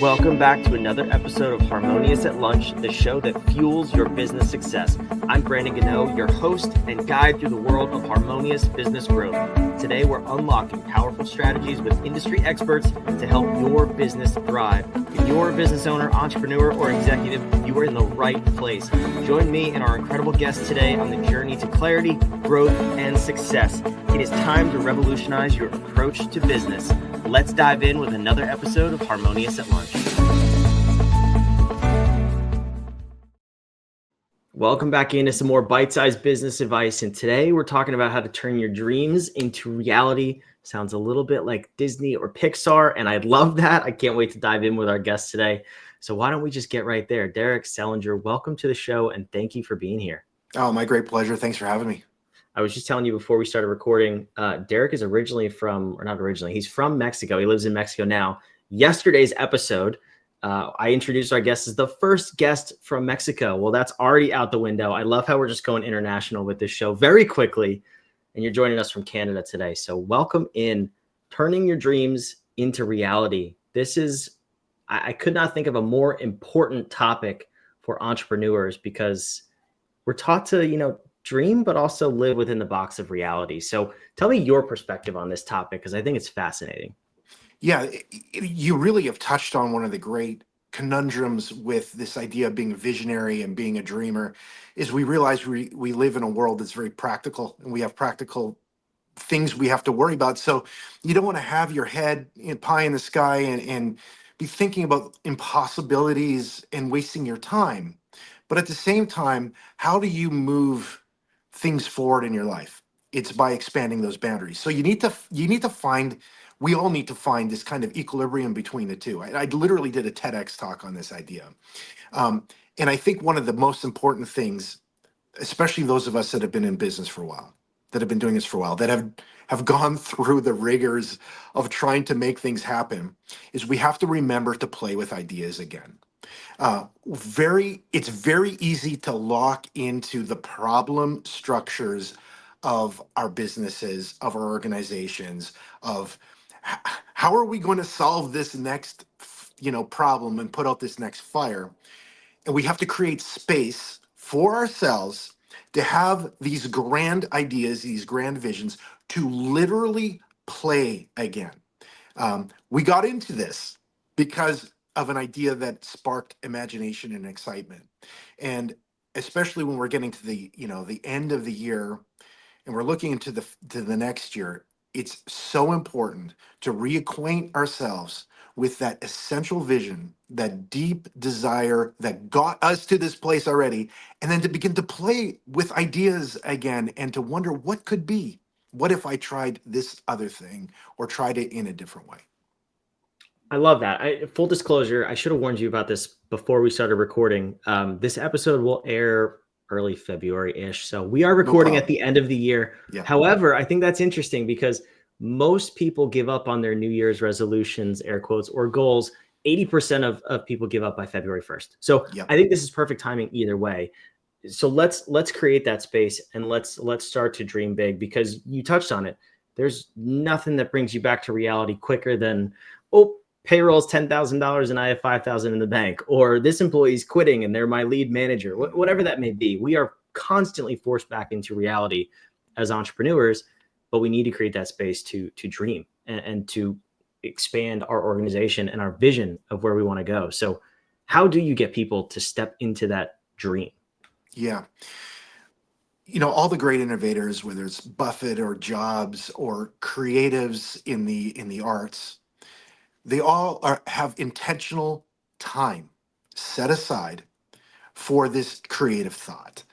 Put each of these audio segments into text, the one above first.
Welcome back to another episode of Harmonious at Lunch, the show that fuels your business success. I'm Brandon Gano, your host and guide through the world of harmonious business growth. Today, we're unlocking powerful strategies with industry experts to help your business thrive. If you're a business owner, entrepreneur, or executive, you are in the right place. Join me and our incredible guests today on the journey to clarity, growth, and success. It is time to revolutionize your approach to business. Let's dive in with another episode of Harmonious at Lunch. Welcome back into some more bite-sized business advice. And today we're talking about how to turn your dreams into reality. Sounds a little bit like Disney or Pixar, and I love that. I can't wait to dive in with our guest today. So why don't we just get right there? Derek Selinger, welcome to the show, and thank you for being here. Oh, my great pleasure. Thanks for having me. I was just telling you before we started recording, Derek is originally from, or not originally, he's from Mexico. He lives in Mexico now. Yesterday's episode, I introduced our guest as the first guest from Mexico. Well, that's already out the window. I love how we're just going international with this show very quickly. And you're joining us from Canada today. So welcome in, turning your dreams into reality. This is, I could not think of a more important topic for entrepreneurs because we're taught to, dream, but also live within the box of reality. So tell me your perspective on this topic, because I think it's fascinating. Yeah, you really have touched on one of the great conundrums with this idea of being a visionary and being a dreamer is we realize we live in a world that's very practical and we have practical things we have to worry about. So you don't want to have your head pie in the sky and be thinking about impossibilities and wasting your time. But at the same time, how do you move things forward in your life? It's by expanding those boundaries. So you need to find we all need to find this kind of equilibrium between the two. I literally did a TEDx talk on this idea. And I think one of the most important things, especially those of us that have been in business for a while, that have been doing this for a while, that have gone through the rigors of trying to make things happen, is we have to remember to play with ideas again. It's very easy to lock into the problem structures of our businesses, of our organizations, of how are we going to solve this next, problem and put out this next fire. And we have to create space for ourselves to have these grand ideas, these grand visions, to literally play again. We got into this because of an idea that sparked imagination and excitement. And especially when we're getting to the end of the year and we're looking into the next year, it's so important to reacquaint ourselves with that essential vision, that deep desire that got us to this place already, and then to begin to play with ideas again and to wonder what could be. What if I tried this other thing or tried it in a different way? I love that. Full disclosure, I should have warned you about this before we started recording. This episode will air early February-ish. So we are No recording at problem. the end of the year. Yeah. However, I think that's interesting because most people give up on their New Year's resolutions, air quotes, or goals. 80% of people give up by February 1st. So Yep. I think this is perfect timing either way. So let's create that space and let's start to dream big, because you touched on it. There's nothing that brings you back to reality quicker than, oh, payroll's $10,000 and I have 5,000 in the bank, or this employee's quitting and they're my lead manager, whatever that may be. We are constantly forced back into reality as entrepreneurs, but we need to create that space to dream and to expand our organization and our vision of where we want to go. So how do you get people to step into that dream? Yeah. All the great innovators, whether it's Buffett or Jobs or creatives in the arts, they all have intentional time set aside for this creative thought.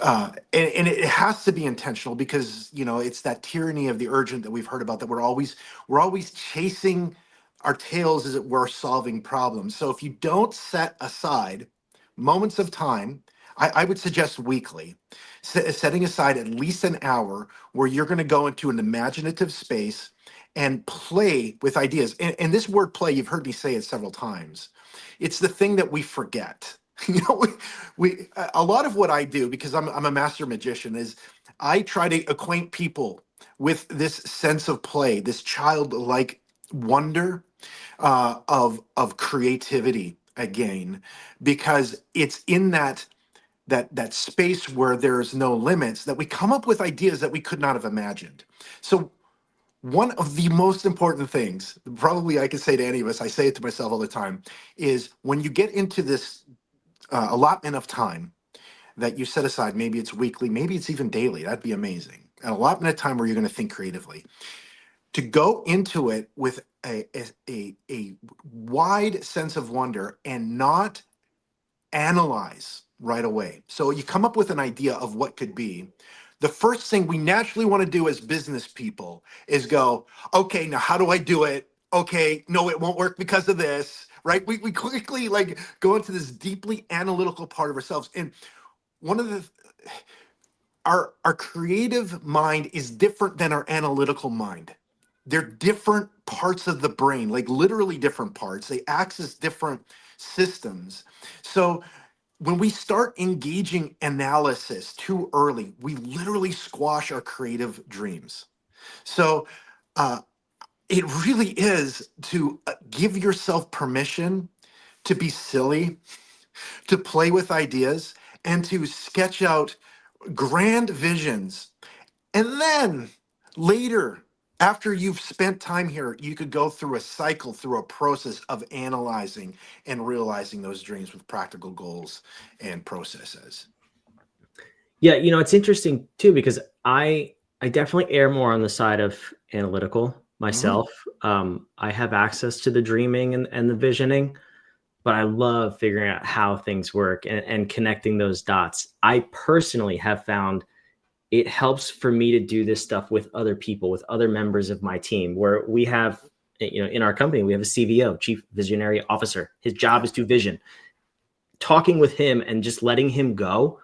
And it has to be intentional because it's that tyranny of the urgent that we've heard about, that we're always chasing our tails as it were, solving problems. So if you don't set aside moments of time, I would suggest weekly, setting aside at least an hour where you're going to go into an imaginative space and play with ideas. And this word play, you've heard me say it several times. It's the thing that we forget. We a lot of what I do, because I'm a master magician, is I try to acquaint people with this sense of play, this childlike wonder of creativity again, because it's in that space where there's no limits that we come up with ideas that we could not have imagined. So one of the most important things, probably I could say to any of us, I say it to myself all the time, is when you get into this allotment of time that you set aside, maybe it's weekly, maybe it's even daily, that'd be amazing. An allotment of time where you're going to think creatively, to go into it with a wide sense of wonder and not analyze right away. So you come up with an idea of what could be. The first thing we naturally want to do as business people is go, okay, now how do I do it? Okay, no, it won't work because of this, right? We quickly like go into this deeply analytical part of ourselves. And one of the our creative mind is different than our analytical mind. They're different parts of the brain, like literally different parts. They access different systems. So when we start engaging analysis too early, we literally squash our creative dreams. So uh, it really is to give yourself permission to be silly, to play with ideas, and to sketch out grand visions. And then later, after you've spent time here, you could go through a cycle, through a process of analyzing and realizing those dreams with practical goals and processes. Yeah, it's interesting too because I definitely err more on the side of analytical Mhm. myself. I have access to the dreaming and the visioning, but I love figuring out how things work and connecting those dots. I personally have found it helps for me to do this stuff with other people, with other members of my team, where we have, in our company, we have a CVO, Chief Visionary Officer. His job Yeah. is to vision. Talking with him and just letting him go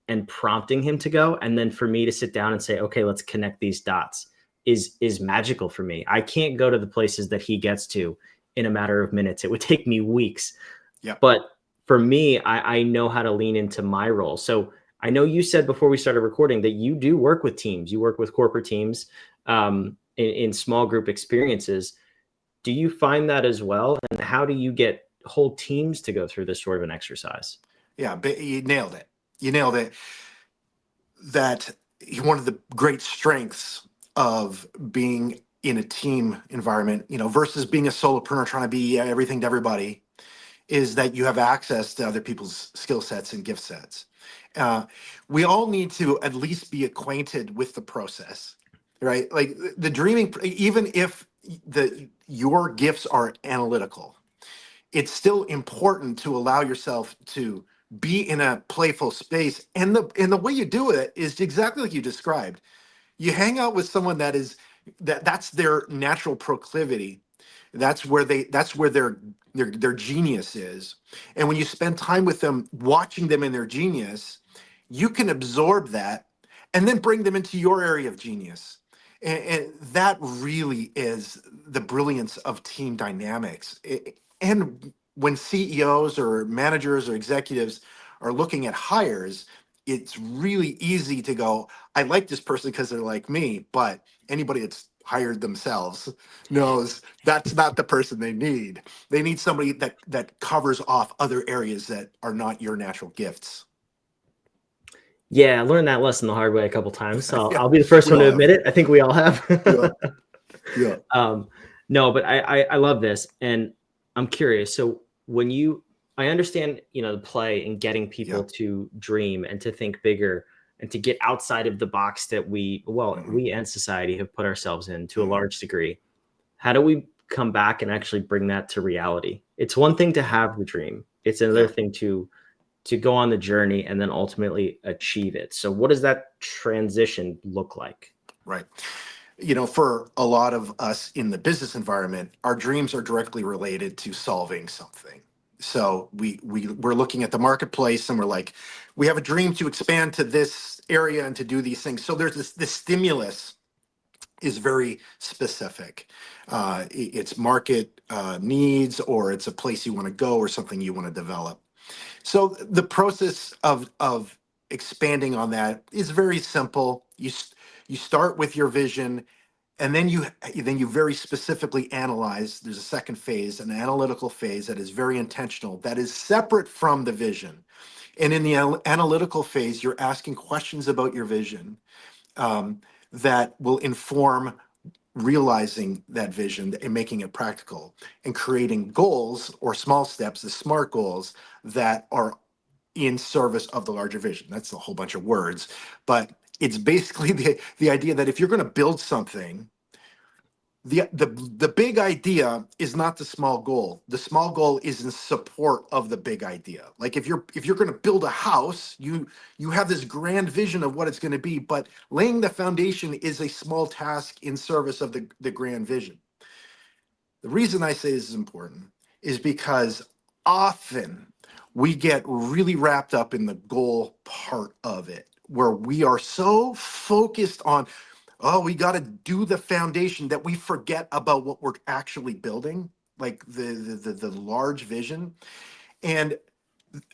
and prompting him to go, and then for me to sit down and say, okay, let's connect these dots is magical for me. I can't go to the places that he gets to in a matter of minutes. It would take me weeks. Yep. But for me, I know how to lean into my role. So I know you said before we started recording that you do work with teams. You work with corporate teams in small group experiences. Do you find that as well? And how do you get whole teams to go through this sort of an exercise? Yeah. But you nailed it. You nailed it. That one of the great strengths of being in a team environment, versus being a solopreneur trying to be everything to everybody, is that you have access to other people's skill sets and gift sets. Uh, we all need to at least be acquainted with the process, right? Like the dreaming, even if your gifts are analytical, it's still important to allow yourself to be in a playful space. And the way you do it is exactly like you described. You hang out with someone that's their natural proclivity. That's where their genius is. And when you spend time with them, watching them in their genius, you can absorb that and then bring them into your area of genius. And that really is the brilliance of team dynamics. And when CEOs or managers or executives are looking at hires, it's really easy to go, I like this person because they're like me, but anybody that's hired themselves knows that's not the person they need. They need somebody that covers off other areas that are not your natural gifts. Yeah, I learned that lesson the hard way a couple times. So I'll, Yeah, I'll be the first we one to all have. admit it. I think we all have. Yeah, yeah, um, no, but I love this, and I'm curious. So I understand, the play and getting yeah. people to dream and to think bigger and to get outside of the box that Hmm. we and society have put ourselves in to a Hmm. large degree. How do we come back and actually bring that to reality? It's one thing to Yeah, have the dream. It's another yeah, thing to go on the journey and then ultimately achieve it. So what does that transition look like? right. For a lot of us in the business environment, our dreams are directly related to solving something. So we're looking at the marketplace and we're like, we have a dream to expand to this area and to do these things. So there's this stimulus is very specific. It's market needs, or it's a place you want to go, or something you want to develop. So the process of expanding on that is very simple. You start with your vision, And then you very specifically analyze. There's a second phase, an analytical phase that is very intentional, that is separate from the vision. And in the analytical phase, you're asking questions about your vision, that will inform realizing that vision and making it practical, and creating goals or small steps, the SMART goals, that are in service of the larger vision. That's a whole bunch of words, but it's basically the idea that if you're going to build something, the big idea is not the small goal. The small goal is in support of the big idea. Like if you're going to build a house, you have this grand vision of what it's going to be, but laying the foundation is a small task in service of the grand vision. The reason I say this is important is because often we get really wrapped up in the goal part of it, where we are so focused on, oh, we got to do the foundation, that we forget about what we're actually building, like the large vision. And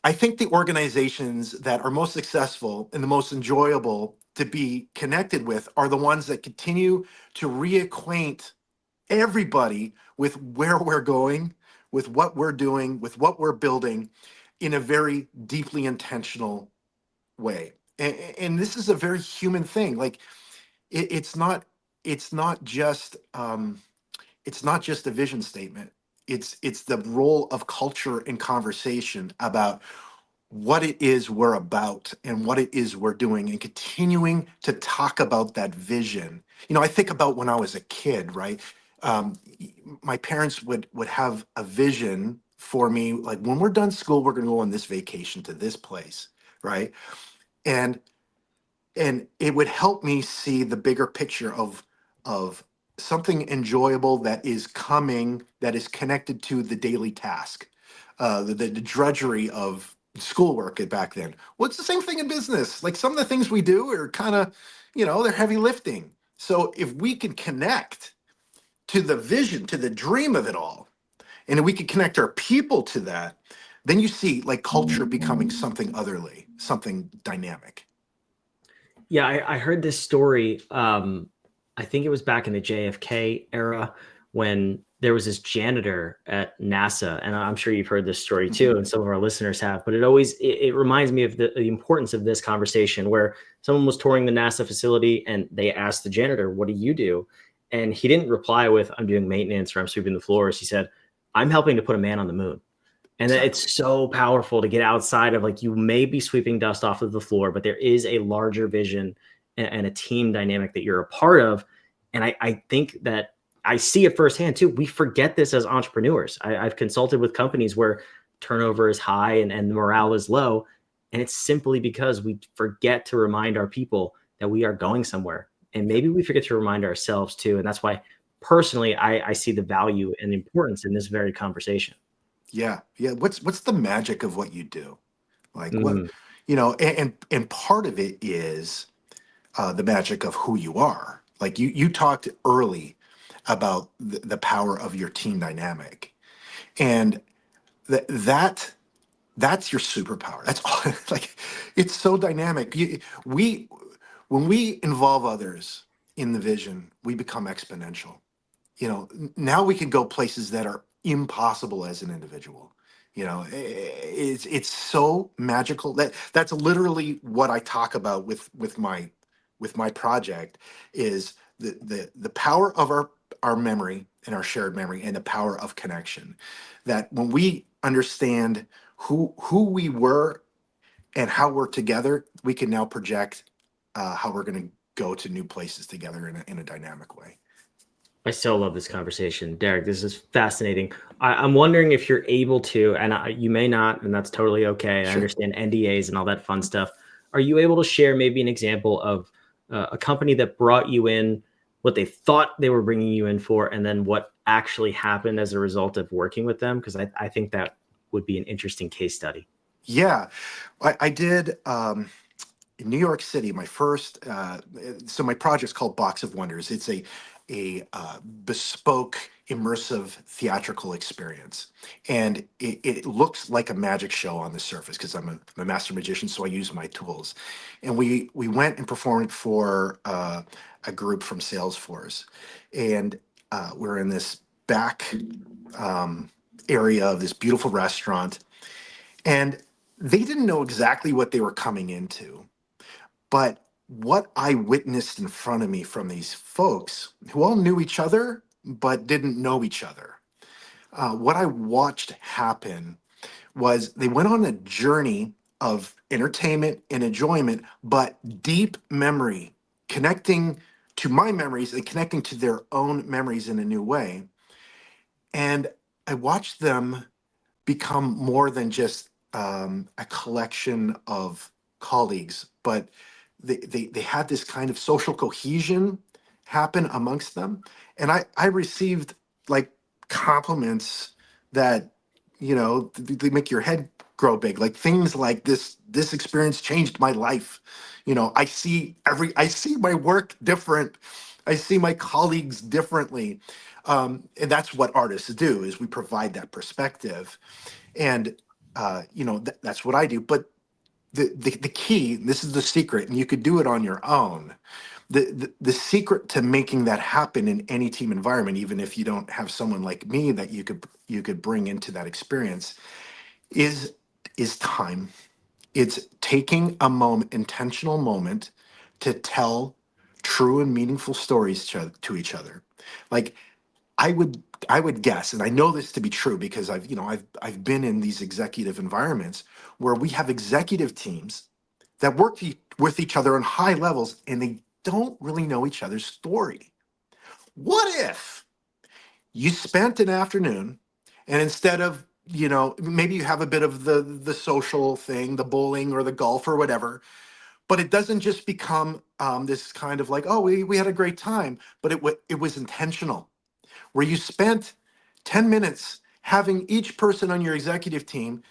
I think the organizations that are most successful and the most enjoyable to be connected with are the ones that continue to reacquaint everybody with where we're going, with what we're doing, with what we're building, in a very deeply intentional way. And this is a very human thing. Like it's not it's not just it's not just a vision statement. It's the role of culture and conversation about what it is we're about and what it is we're doing, and continuing to talk about that vision. I think about when I was a kid, right? um, my parents would have a vision for me, like, when we're done school, we're going to go on this vacation to this place, right? And and it would help me see the bigger picture of something enjoyable that is coming, that is connected to the daily task, the drudgery of schoolwork back then. Well, it's the same thing in business. Like, some of the things we do are kind of, they're heavy lifting. So if we can connect to the vision, to the dream of it all, and if we can connect our people to that, then you see, like, culture becoming something otherly, something dynamic. Yeah, I heard this story. I think it was back in the JFK era when there was this janitor at NASA, and I'm sure you've heard this story too, and some of our listeners have. But it reminds me of the importance of this conversation, where someone was touring the NASA facility and they asked the janitor, "What do you do?" And he didn't reply with, "I'm doing maintenance" or "I'm sweeping the floors." He said, "I'm helping to put a man on the moon." And Exactly. it's so powerful to get outside of, like, you may be sweeping dust off of the floor, but there is a larger vision and a team dynamic that you're a part of. And I think that I see it firsthand too. We forget this as entrepreneurs. I've consulted with companies where turnover is high and morale is low. And it's simply because we forget to remind our people that we are going somewhere. And Yep. maybe we forget to remind ourselves too. And that's why personally, I see the value and the importance in this very conversation. Yeah. Yeah. What's the magic of what you do? Like, what, Mhm. and part of it is the magic of who you are. Like, you talked early about the power of your team dynamic, and that's your superpower. That's all. Like, it's so dynamic. We When we involve others in the vision, we become exponential. Now we can go places that are impossible as an individual. It's so magical. That's literally what I talk about with my project, is the power of our memory, and our shared memory, and the power of connection. That when we understand who we were and how we're together, we can now project how we're going to go to new places together in a dynamic way. I so love this conversation, Derek. This is fascinating. I'm wondering if you're able to, and you may not, and that's totally okay. I Sure. understand NDAs and all that fun stuff. Are you able to share maybe an example of a company that brought you in, what they thought they were bringing you in for, and then what actually happened as a result of working with them? Because I think that would be an interesting case study. Yeah, I did, in New York City. My first, so my project's called Box of Wonders. It's a bespoke, immersive theatrical experience. And it looks like a magic show on the surface because I'm a master magician, so I use my tools. And we went and performed for a group from Salesforce. And we're in this back area of this beautiful restaurant. And they didn't know exactly what they were coming into. But what I witnessed in front of me from these folks who all knew each other but didn't know each other, what I watched happen was they went on a journey of entertainment and enjoyment, but deep memory, connecting to my memories and connecting to their own memories in a new way. And I watched them become more than just a collection of colleagues, but they had this kind of social cohesion happen amongst them. And I received like compliments that, they make your head grow big. Like things like this experience changed my life. I see my work different. I see my colleagues differently. And that's what artists do is we provide that perspective and that's what I do. But the key, this is the secret, and you could do it on your own. The secret to making that happen in any team environment, even if you don't have someone like me that you could bring into that experience, is time. It's taking a intentional moment to tell true and meaningful stories to each other. Like I would I would guess, and I know this to be true because I've been in these executive environments where we have executive teams that work with each other on high levels and they don't really know each other's story. What if you spent an afternoon and instead of maybe you have a bit of the social thing, the bowling or the golf or whatever, but it doesn't just become this kind of like, oh, we had a great time, but it was intentional where you spent 10 minutes having each person on your executive team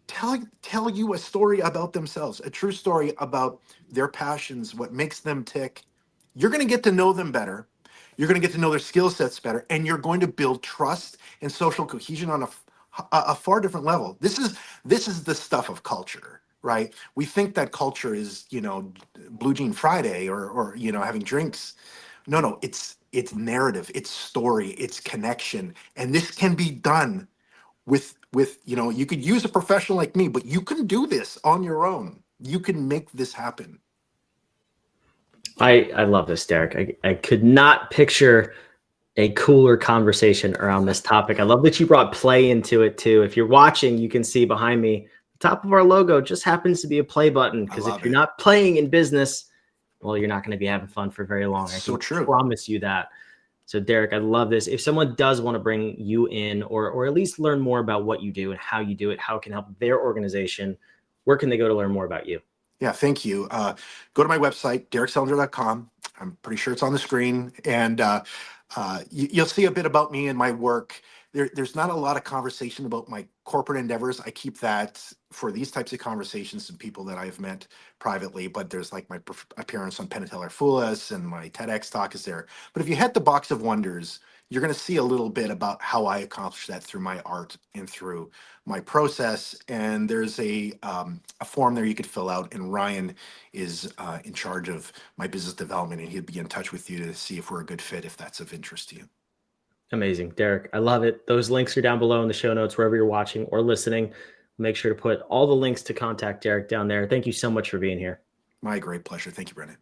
tell you a story about themselves, a true story about their passions, what makes them tick. You're going to get to know them better. You're going to get to know their skill sets better, and you're going to build trust and social cohesion on a far different level. This is the stuff of culture, right? We think that culture is Blue Jean Friday or having drinks. No, it's narrative, it's story, it's connection, and this can be done with you could use a professional like me, but you can do this on your own. You can make this happen. I love this, Derek. I could not picture a cooler conversation around this topic. I love that you brought play into it too. If you're watching, you can see behind me, the top of our logo just happens to be a play button. I Because if love you're it. not playing in business, well, you're not going to be having fun for very long. It's I so can true. promise you that. So, Derek, I love this. If someone does want to bring you in or at least learn more about what you do and how you do it, how it can help their organization, where can they go to learn more about you? Yeah, thank you. Go to my website, derekselinger.com. I'm pretty sure it's on the screen. And you'll see a bit about me and my work. There's not a lot of conversation about my corporate endeavors. I keep that for these types of conversations and people that I've met privately. But there's like my appearance on Penn Teller Fool Us and my TEDx talk is there. But if you hit the box of wonders, you're going to see a little bit about how I accomplish that through my art and through my process. And there's a form there you could fill out. And Ryan is in charge of my business development, and he'd be in touch with you to see if we're a good fit, if that's of interest to you. Amazing, Derek. I love it. Those links are down below in the show notes, wherever you're watching or listening. Make sure to put all the links to contact Derek down there. Thank you so much for being here. My great pleasure. Thank you, Brennan.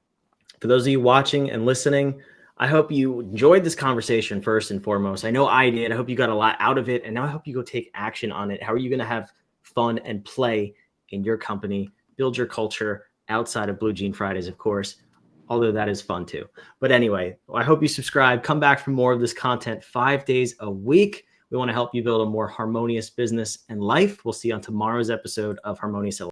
For those of you watching and listening, I hope you enjoyed this conversation first and foremost. I know I did. I hope you got a lot out of it. And now I hope you go take action on it. How are you going to have fun and play in your company, build your culture outside of Blue Jean Fridays, of course, although that is fun too. But anyway, I hope you subscribe. Come back for more of this content 5 days a week. We want to help you build a more harmonious business and life. We'll see you on tomorrow's episode of Harmonious.